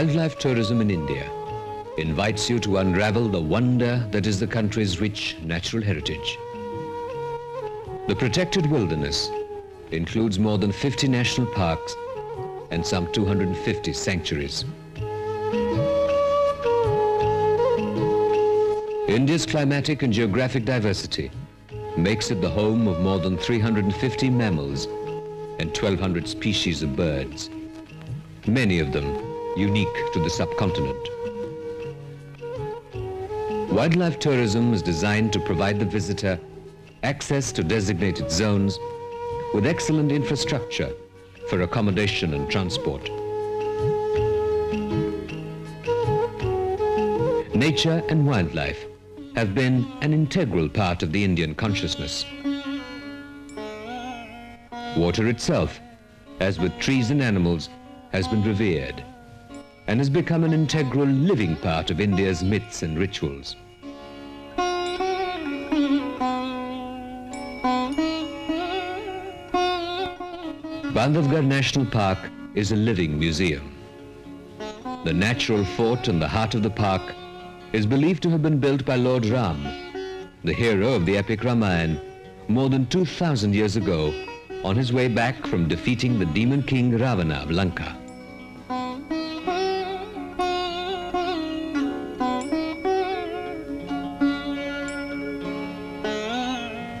Wildlife tourism in India invites you to unravel the wonder that is the country's rich natural heritage. The protected wilderness includes more than 50 national parks and some 250 sanctuaries. India's climatic and geographic diversity makes it the home of more than 350 mammals and 1,200 species of birds, many of them unique to the subcontinent. Wildlife tourism is designed to provide the visitor access to designated zones with excellent infrastructure for accommodation and transport. Nature and wildlife have been an integral part of the Indian consciousness. Water itself, as with trees and animals, has been revered and has become an integral living part of India's myths and rituals. Bandhavgarh National Park is a living museum. The natural fort in the heart of the park is believed to have been built by Lord Ram, the hero of the epic Ramayana, more than 2,000 years ago on his way back from defeating the demon king Ravana of Lanka.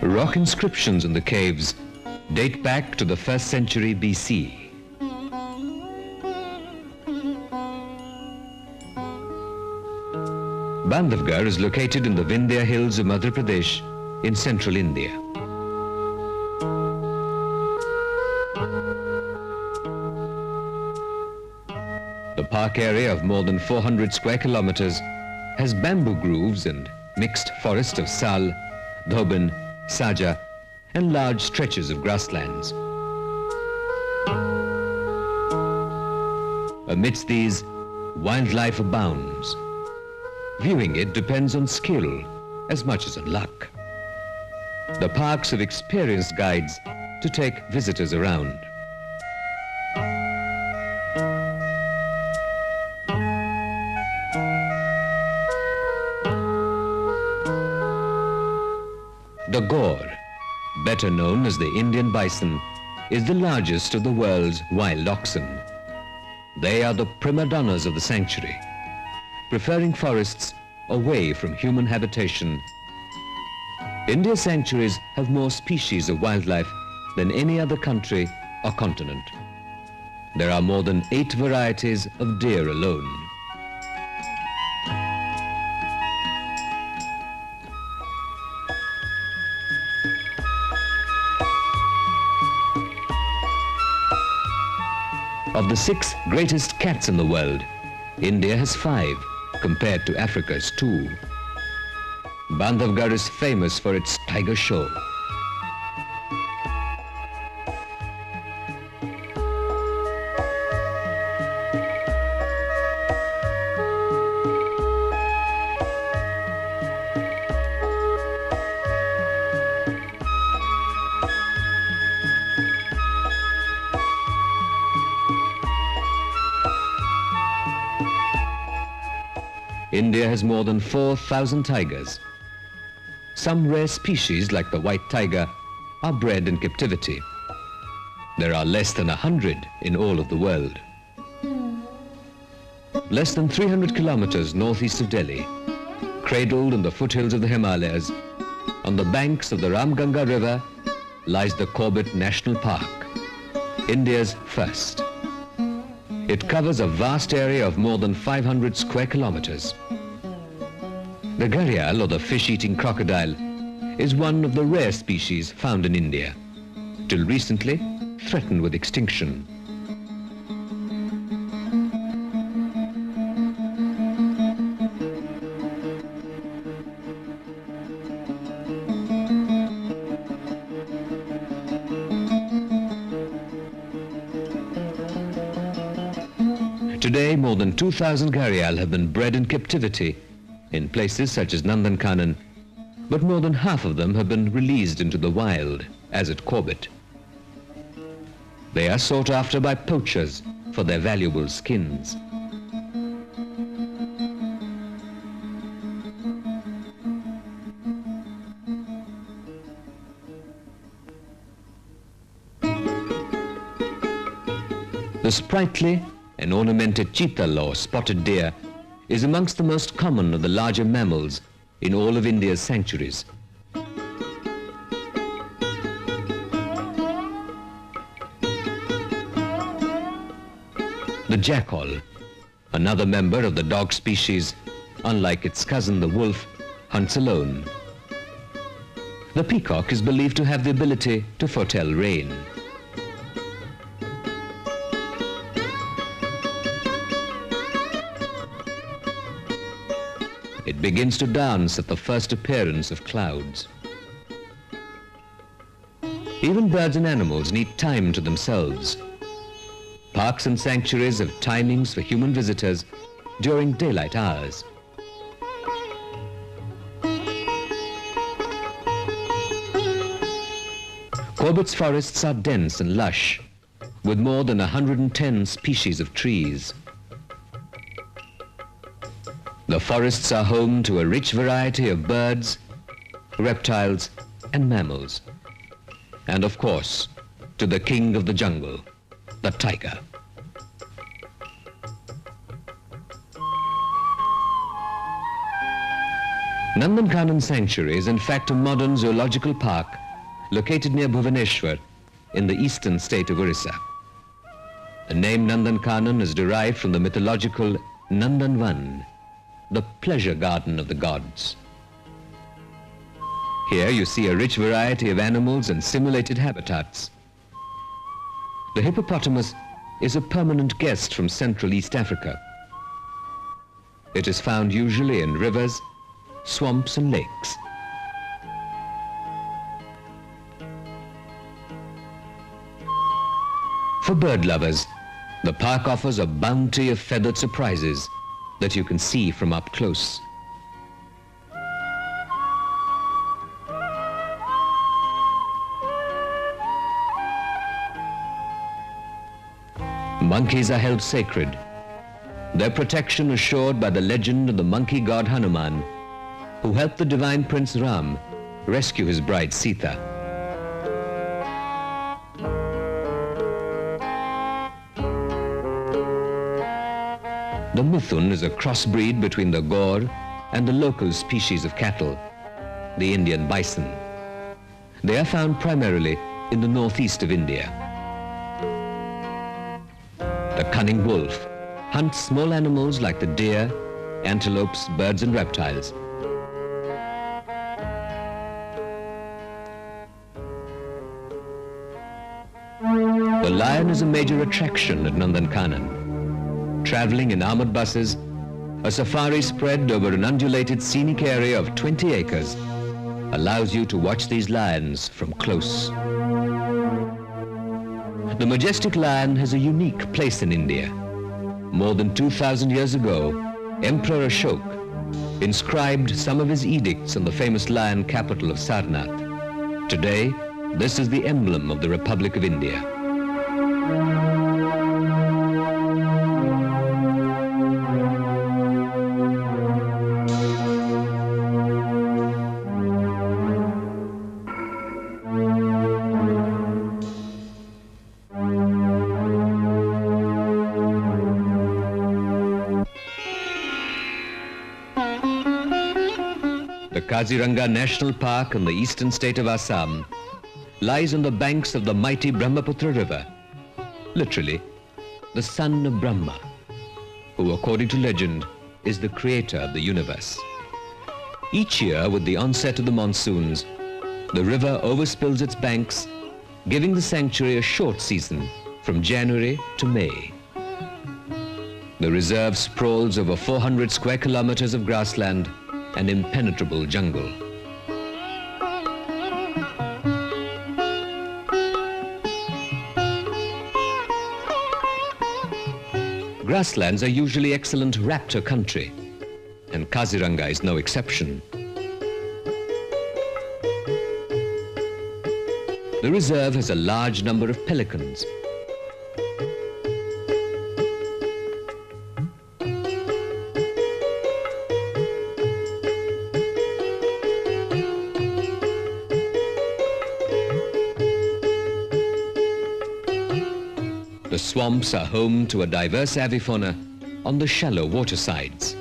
Rock inscriptions in the caves date back to the 1st century BC. Bandhavgarh is located in the Vindhya hills of Madhya Pradesh in central India. The park area of more than 400 square kilometers has bamboo groves and mixed forest of sal, dhoban, saja, and large stretches of grasslands. Amidst these, wildlife abounds. Viewing it depends on skill as much as on luck. The parks have experienced guides to take visitors around. The gaur, better known as the Indian bison, is the largest of the world's wild oxen. They are the prima donnas of the sanctuary, preferring forests away from human habitation. India's sanctuaries have more species of wildlife than any other country or continent. There are more than 8 varieties of deer alone. Of the 6 greatest cats in the world, India has 5, compared to Africa's 2. Bandhavgarh is famous for its tiger show. India has more than 4,000 tigers. Some rare species, like the white tiger, are bred in captivity. There are less than 100 in all of the world. Less than 300 kilometers northeast of Delhi, cradled in the foothills of the Himalayas, on the banks of the Ramganga River, lies the Corbett National Park, India's first. It covers a vast area of more than 500 square kilometers. The gharial, or the fish-eating crocodile, is one of the rare species found in India, till recently threatened with extinction. Today, more than 2,000 gharial have been bred in captivity in places such as Nandankanan, but more than half of them have been released into the wild, as at Corbett. They are sought after by poachers for their valuable skins. The sprightly and ornamented cheetal or spotted deer is amongst the most common of the larger mammals in all of India's sanctuaries. The jackal, another member of the dog species, unlike its cousin the wolf, hunts alone. The peacock is believed to have the ability to foretell rain. It begins to dance at the first appearance of clouds. Even birds and animals need time to themselves. Parks and sanctuaries have timings for human visitors during daylight hours. Corbett's forests are dense and lush, with more than 110 species of trees. The forests are home to a rich variety of birds, reptiles, and mammals. And of course, to the king of the jungle, the tiger. Nandankanan Sanctuary is in fact a modern zoological park located near Bhubaneswar in the eastern state of Orissa. The name Nandankanan is derived from the mythological Nandanvan, the pleasure garden of the gods. Here you see a rich variety of animals and simulated habitats. The hippopotamus is a permanent guest from Central East Africa. It is found usually in rivers, swamps and lakes. For bird lovers, the park offers a bounty of feathered surprises that you can see from up close. Monkeys are held sacred, their protection assured by the legend of the monkey god Hanuman, who helped the divine Prince Ram rescue his bride Sita. The Mithun is a crossbreed between the Gaur and the local species of cattle, the Indian bison. They are found primarily in the northeast of India. The cunning wolf hunts small animals like the deer, antelopes, birds and reptiles. The lion is a major attraction at Nandankanan. Traveling in armored buses, a safari spread over an undulated scenic area of 20 acres allows you to watch these lions from close. The majestic lion has a unique place in India. More than 2,000 years ago, Emperor Ashoka inscribed some of his edicts on the famous lion capital of Sarnath. Today, this is the emblem of the Republic of India. The Kaziranga National Park in the eastern state of Assam lies on the banks of the mighty Brahmaputra River, literally, the son of Brahma, who according to legend is the creator of the universe. Each year with the onset of the monsoons, the river overspills its banks, giving the sanctuary a short season from January to May. The reserve sprawls over 400 square kilometers of grassland and impenetrable jungle. Grasslands are usually excellent raptor country, and Kaziranga is no exception. The reserve has a large number of pelicans. The The swamps are home to a diverse avifauna on the shallow watersides.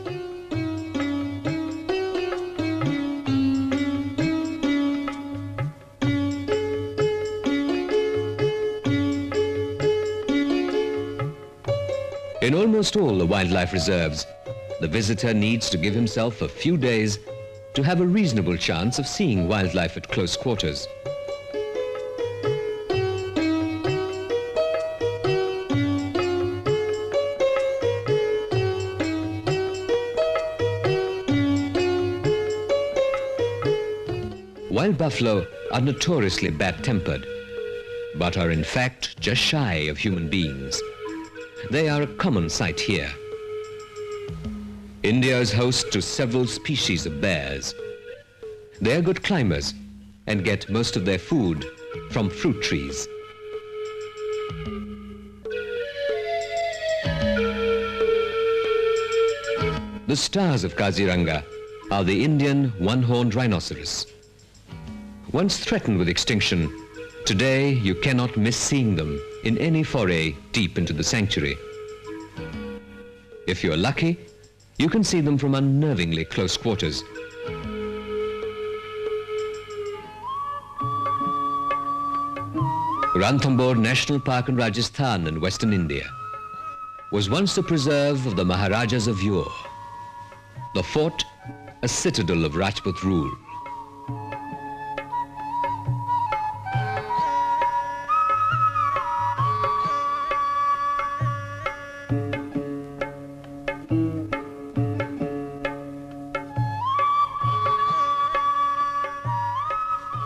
In almost all the wildlife reserves, the visitor needs to give himself a few days to have a reasonable chance of seeing wildlife at close quarters. Wild buffalo are notoriously bad-tempered, but are in fact just shy of human beings. They are a common sight here. India is host to several species of bears. They are good climbers and get most of their food from fruit trees. The stars of Kaziranga are the Indian one-horned rhinoceros. Once threatened with extinction, today you cannot miss seeing them in any foray deep into the sanctuary. If you're lucky, you can see them from unnervingly close quarters. Ranthambore National Park in Rajasthan in Western India was once a preserve of the Maharajas of yore. The fort, a citadel of Rajput rule.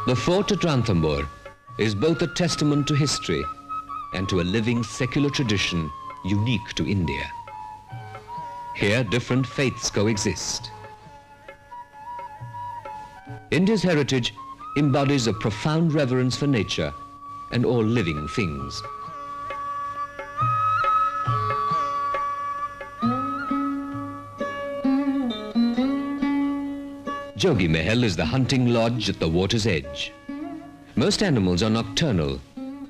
The fort at Ranthambore is both a testament to history and to a living secular tradition unique to India. Here, different faiths coexist. India's heritage embodies a profound reverence for nature and all living things. Jogi Mahal is the hunting lodge at the water's edge. Most animals are nocturnal,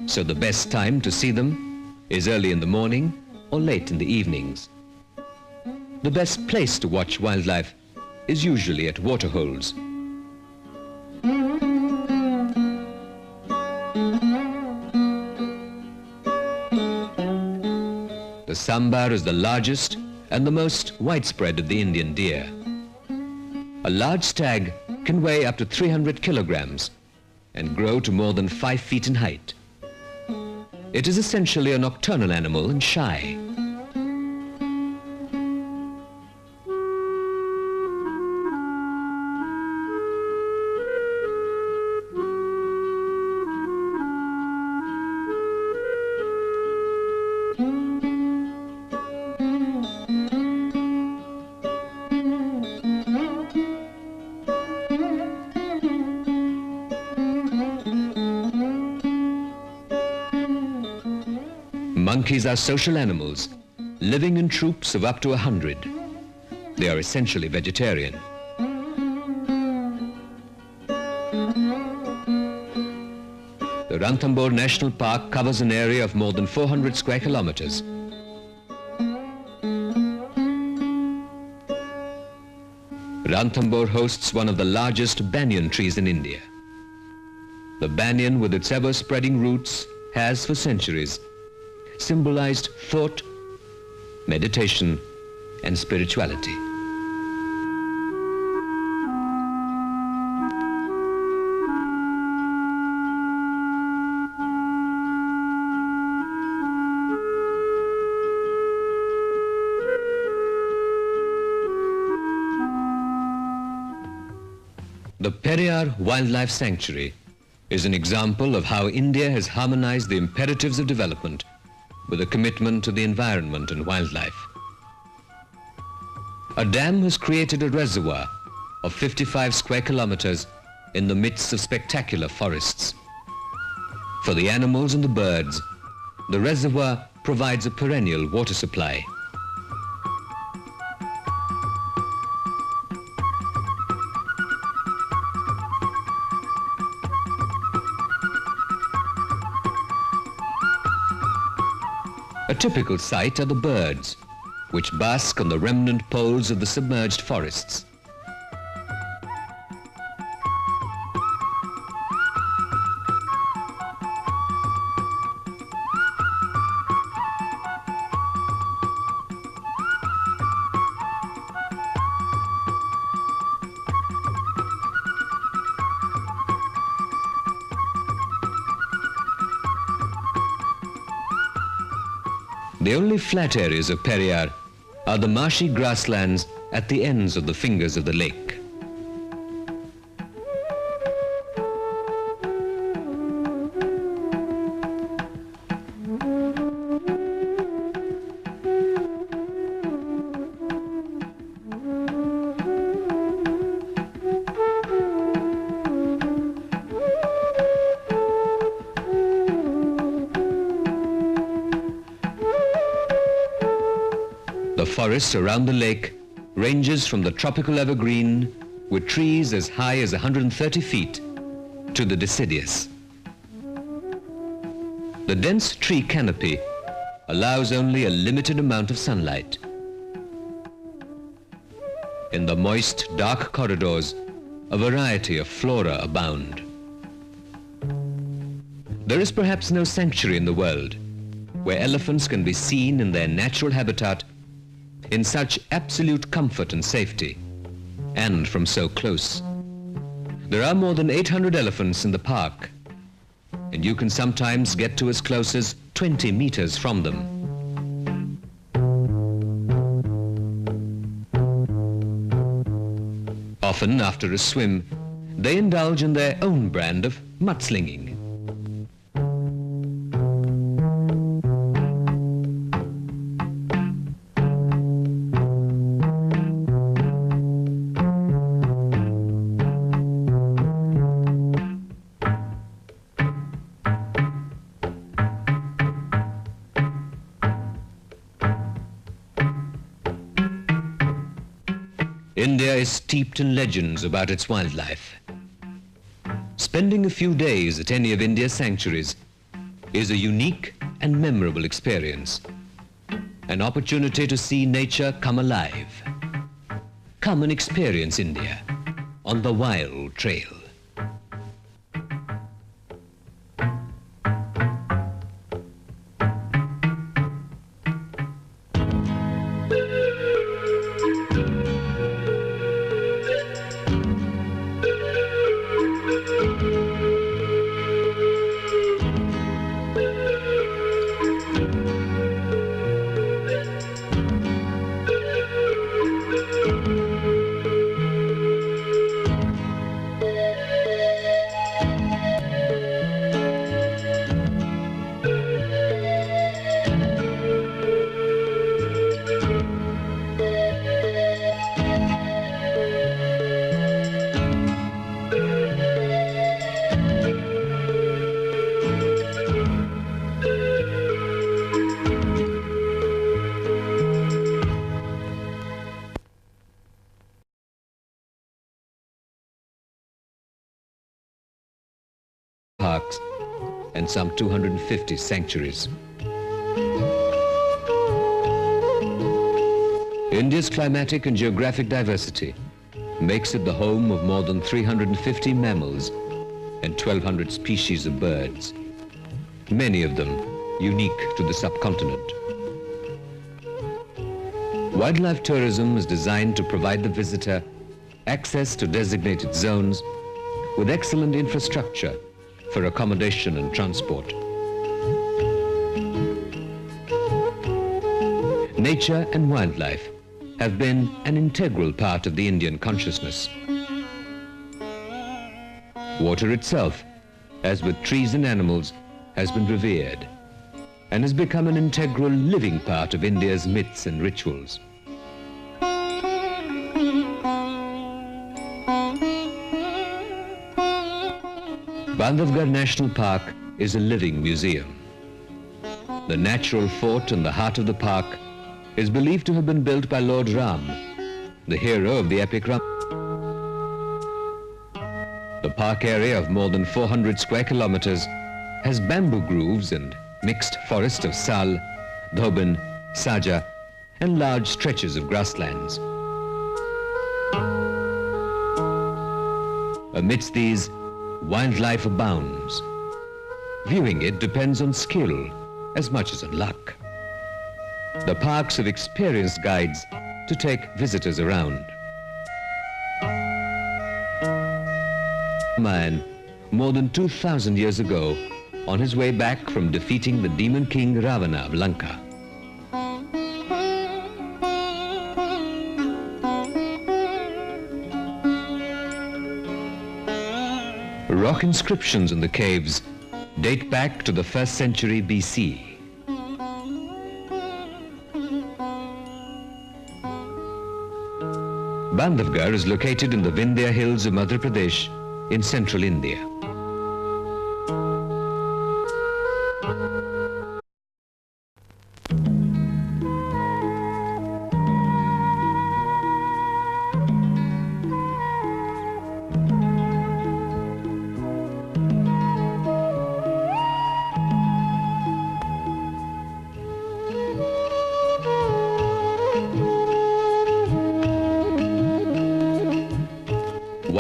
so the best time to see them is early in the morning or late in the evenings. The best place to watch wildlife is usually at waterholes. The sambar is the largest and the most widespread of the Indian deer. A large stag can weigh up to 300 kilograms and grow to more than 5 feet in height. It is essentially a nocturnal animal and shy. Monkeys are social animals, living in troops of up to 100. They are essentially vegetarian. The Ranthambore National Park covers an area of more than 400 square kilometers. Ranthambore hosts one of the largest banyan trees in India. The banyan, with its ever-spreading roots, has for centuries symbolized thought, meditation, and spirituality. The Periyar Wildlife Sanctuary is an example of how India has harmonized the imperatives of development with a commitment to the environment and wildlife. A dam has created a reservoir of 55 square kilometers in the midst of spectacular forests. For the animals and the birds, the reservoir provides a perennial water supply. typical sight are the birds, which bask on the remnant poles of the submerged forests. The only flat areas of Periyar are the marshy grasslands at the ends of the fingers of the lake. The forest around the lake ranges from the tropical evergreen with trees as high as 130 feet to the deciduous. The dense tree canopy allows only a limited amount of sunlight. In the moist, dark corridors, a variety of flora abound. There is perhaps no sanctuary in the world where elephants can be seen in their natural habitat in such absolute comfort and safety, and from so close. There are more than 800 elephants in the park, and you can sometimes get to as close as 20 meters from them. Often, after a swim, they indulge in their own brand of mudslinging. India is steeped in legends about its wildlife. Spending a few days at any of India's sanctuaries is a unique and memorable experience, an opportunity to see nature come alive. Come and experience India on the Wild Trail. Parks and some 250 sanctuaries. India's climatic and geographic diversity makes it the home of more than 350 mammals and 1,200 species of birds, many of them unique to the subcontinent. Wildlife tourism is designed to provide the visitor access to designated zones with excellent infrastructure for accommodation and transport. Nature and wildlife have been an integral part of the Indian consciousness. Water itself, as with trees and animals, has been revered and has become an integral living part of India's myths and rituals. Bandhavgarh National Park is a living museum. The natural fort in the heart of the park is believed to have been built by Lord Ram, the hero of the epic Ram. The park area of more than 400 square kilometers has bamboo groves and mixed forest of sal Dhauban, Saja, and large stretches of grasslands. Amidst these, wildlife abounds. Viewing it depends on skill as much as on luck. The parks have experienced guides to take visitors around. Man, more than 2,000 years ago, on his way back from defeating the demon king Ravana of Lanka. Rock inscriptions in the caves date back to the 1st century BC. Bandhavgarh is located in the Vindhya hills of Madhya Pradesh in central India.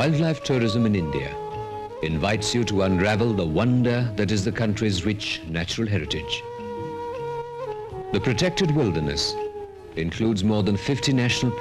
Wildlife tourism in India invites you to unravel the wonder that is the country's rich natural heritage. The protected wilderness includes more than 50 national